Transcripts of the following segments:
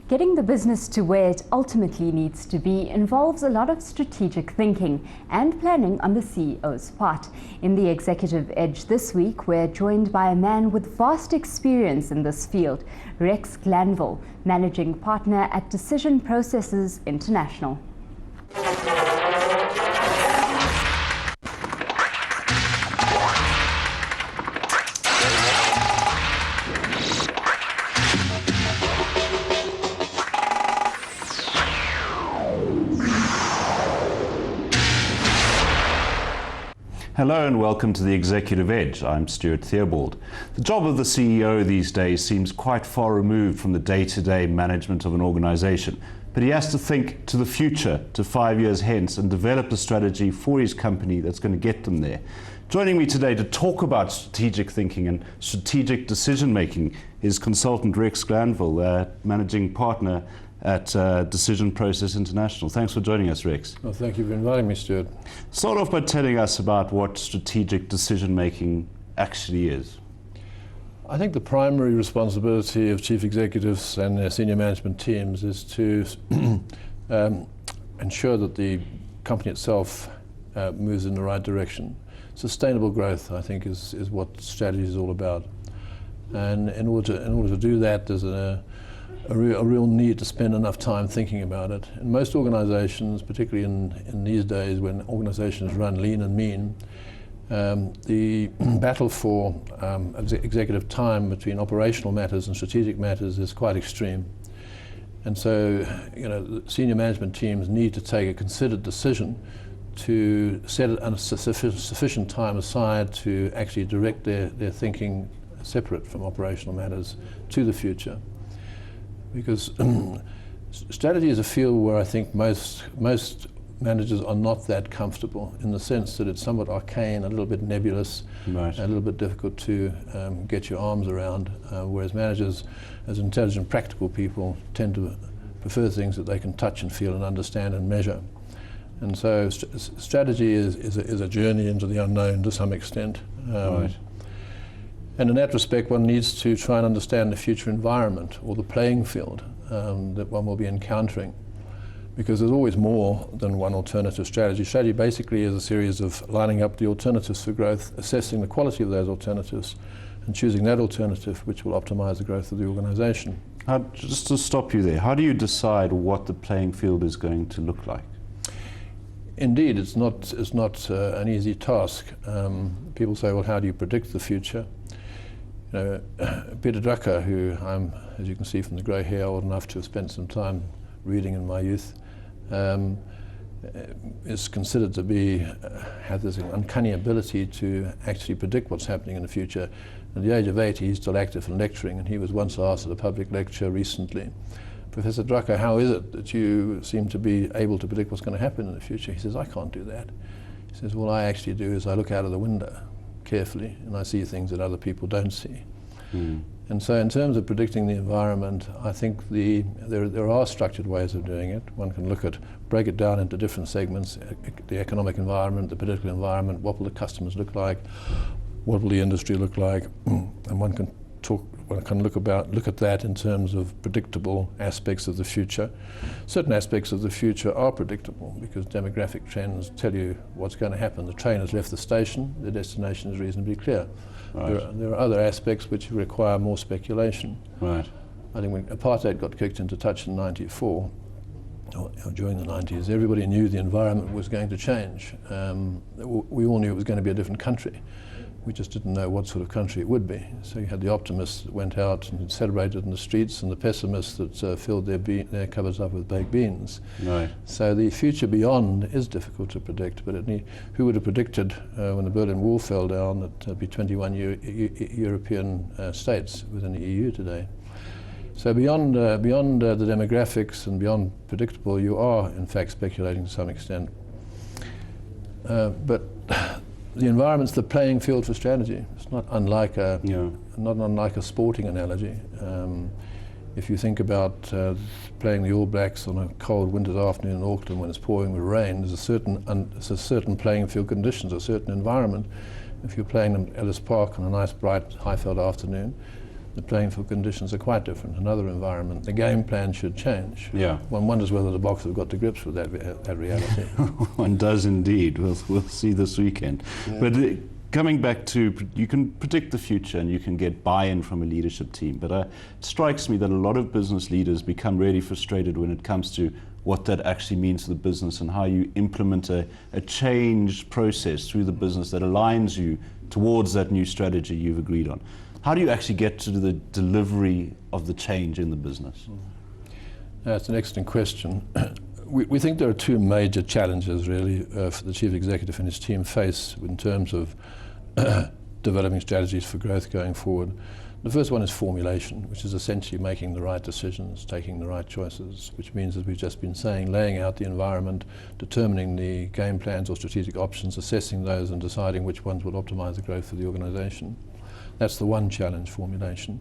Getting the business to where it ultimately needs to be involves a lot of strategic thinking and planning on the CEO's part. In the Executive Edge this week, we're joined by a man with vast experience in this field, Rex Glanville, Managing Partner at Decision Processes International. Hello and welcome to the Executive Edge. I'm Stuart Theobald. The job of the CEO these days seems quite far removed from the day-to-day management of an organization, but he has to think to the future, to 5 years hence, and develop a strategy for his company that's going to get them there. Joining me today to talk about strategic thinking and strategic decision-making is consultant Rex Glanville, Managing Partner at Decision Process International. Thanks for joining us, Rex. Well, thank you for inviting me, Stuart. Start off by telling us about what strategic decision-making actually is. I think the primary responsibility of chief executives and their senior management teams is to ensure that the company itself moves in the right direction. Sustainable growth, I think, is what strategy is all about. And in order to do that, there's a real need to spend enough time thinking about it. In most organizations, particularly in these days when organizations run lean and mean, the battle for executive time between operational matters and strategic matters is quite extreme. And so, the senior management teams need to take a considered decision to set sufficient time aside to actually direct their thinking separate from operational matters to the future. Because strategy is a field where I think most managers are not that comfortable, in the sense that it's somewhat arcane, a little bit nebulous, right, a little bit difficult to get your arms around, whereas managers, as intelligent, practical people, tend to prefer things that they can touch and feel and understand and measure. And so strategy is a journey into the unknown to some extent. Right. And in that respect, one needs to try and understand the future environment or the playing field that one will be encountering, because there's always more than one alternative strategy. Strategy basically is a series of lining up the alternatives for growth, assessing the quality of those alternatives, and choosing that alternative which will optimize the growth of the organization. Just to stop you there, how do you decide what the playing field is going to look like? Indeed, it's not an easy task. People say, well, how do you predict the future? Peter Drucker, who I'm, as you can see from the grey hair, old enough to have spent some time reading in my youth, is considered to have this uncanny ability to actually predict what's happening in the future. At the age of 80, he's still active in lecturing, and he was once asked at a public lecture recently, Professor Drucker, how is it that you seem to be able to predict what's going to happen in the future? He says, I can't do that. He says, what I actually do is I look out of the window carefully, and I see things that other people don't see. And so in terms of predicting the environment, I think there are structured ways of doing it. One can break it down into different segments: the economic environment, the political environment, what will the customers look like, what will the industry look like, and one can look at that in terms of predictable aspects of the future. Certain aspects of the future are predictable because demographic trends tell you what's going to happen. The train has left the station, the destination is reasonably clear. Right. There are other aspects which require more speculation. Right. I think when apartheid got kicked into touch in '94, or during the 90s, everybody knew the environment was going to change. We all knew it was going to be a different country. We just didn't know what sort of country it would be. So you had the optimists that went out and celebrated in the streets, and the pessimists that filled their cupboards up with baked beans. Right. So the future beyond is difficult to predict, but who would have predicted when the Berlin Wall fell down that there'd be 21 European states within the EU today? So beyond the demographics and beyond predictable, you are in fact speculating to some extent. But the environment's the playing field for strategy. It's not unlike a sporting analogy. If you think about playing the All Blacks on a cold winter's afternoon in Auckland when it's pouring with rain, there's a certain playing field conditions, a certain environment. If you're playing them at Ellis Park on a nice, bright Highveld afternoon, the playing field conditions are quite different. Another environment, the game plan should change. Yeah. One wonders whether the Boks have got to grips with that reality. One does indeed. We'll see this weekend. Yeah. But coming back to, you can predict the future and you can get buy-in from a leadership team, but it strikes me that a lot of business leaders become really frustrated when it comes to what that actually means to the business and how you implement a change process through the business that aligns you towards that new strategy you've agreed on. How do you actually get to the delivery of the change in the business? That's an excellent question. We think there are two major challenges really for the Chief Executive and his team face in terms of developing strategies for growth going forward. The first one is formulation, which is essentially making the right decisions, taking the right choices, which means, as we've just been saying, laying out the environment, determining the game plans or strategic options, assessing those and deciding which ones will optimize the growth of the organization. That's the one challenge, formulation.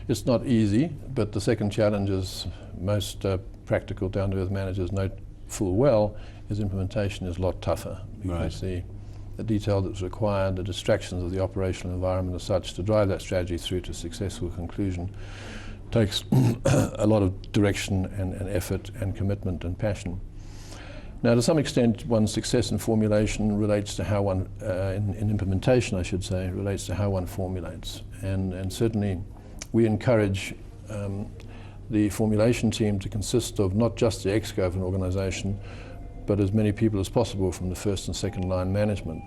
It's not easy, but the second challenge, is most practical down-to-earth managers know full well, is implementation is a lot tougher, because the detail that's required, the distractions of the operational environment are such to drive that strategy through to successful conclusion takes a lot of direction and effort and commitment and passion. Now, to some extent, one's success in formulation relates to how one, in implementation, I should say, relates to how one formulates. And certainly, we encourage the formulation team to consist of not just the exco of an organization, but as many people as possible from the first and second line management.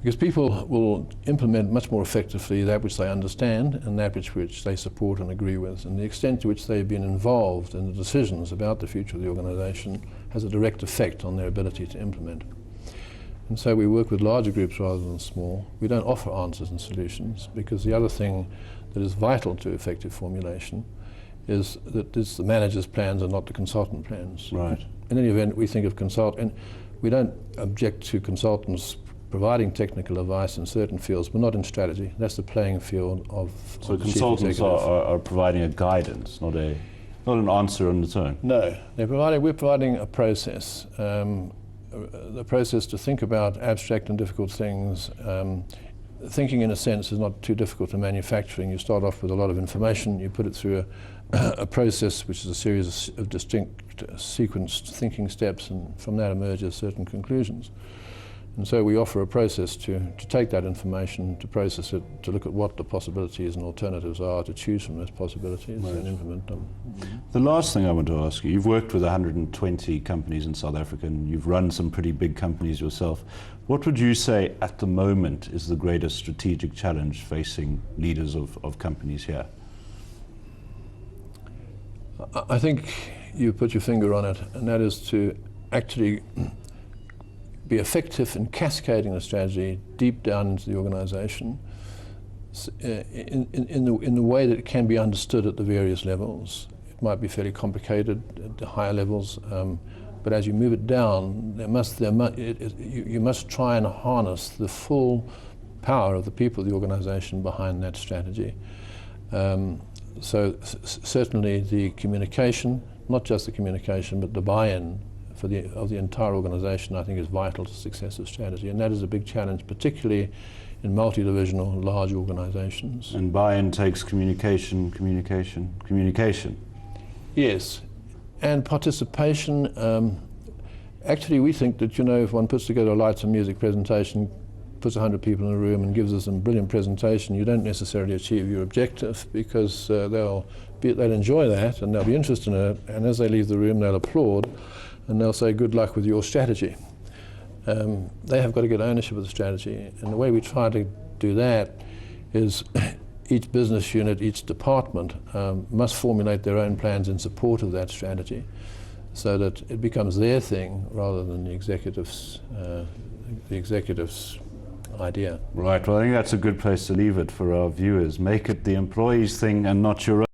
Because people will implement much more effectively that which they understand and that which they support and agree with. And the extent to which they've been involved in the decisions about the future of the organization has a direct effect on their ability to implement. And so we work with larger groups rather than small. We don't offer answers and solutions, because the other thing that is vital to effective formulation is that it's the manager's plans and not the consultant plans. Right. In any event, we think of and we don't object to consultants providing technical advice in certain fields, but not in strategy. That's the playing field of So consultants are providing a guidance, not an answer on its own. No, we're providing a process. The process to think about abstract and difficult things. Thinking, in a sense, is not too difficult in manufacturing. You start off with a lot of information, you put it through a process which is a series of distinct sequenced thinking steps, and from that emerges certain conclusions. And so we offer a process to take that information, to process it, to look at what the possibilities and alternatives are, to choose from those possibilities and implement them. The last thing I want to ask you, you've worked with 120 companies in South Africa and you've run some pretty big companies yourself. What would you say at the moment is the greatest strategic challenge facing leaders of companies here? I think you put your finger on it, and that is to actually be effective in cascading the strategy deep down into the organization in the way that it can be understood at the various levels. It might be fairly complicated at the higher levels, but as you move it down, you must try and harness the full power of the people of the organization behind that strategy. So certainly the communication, not just the communication, but the buy-in of the entire organization, I think, is vital to success of strategy. And that is a big challenge, particularly in multi-divisional large organizations. And buy-in takes communication. Yes, and participation. Actually, we think that, if one puts together a lights and music presentation, puts 100 people in a room and gives us a brilliant presentation, you don't necessarily achieve your objective, because they'll enjoy that and they'll be interested in it, and as they leave the room they'll applaud and they'll say good luck with your strategy. They have got to get ownership of the strategy, and the way we try to do that is each business unit, each department must formulate their own plans in support of that strategy, so that it becomes their thing rather than the executive's idea. Right, well I think that's a good place to leave it for our viewers. Make it the employee's thing and not your own.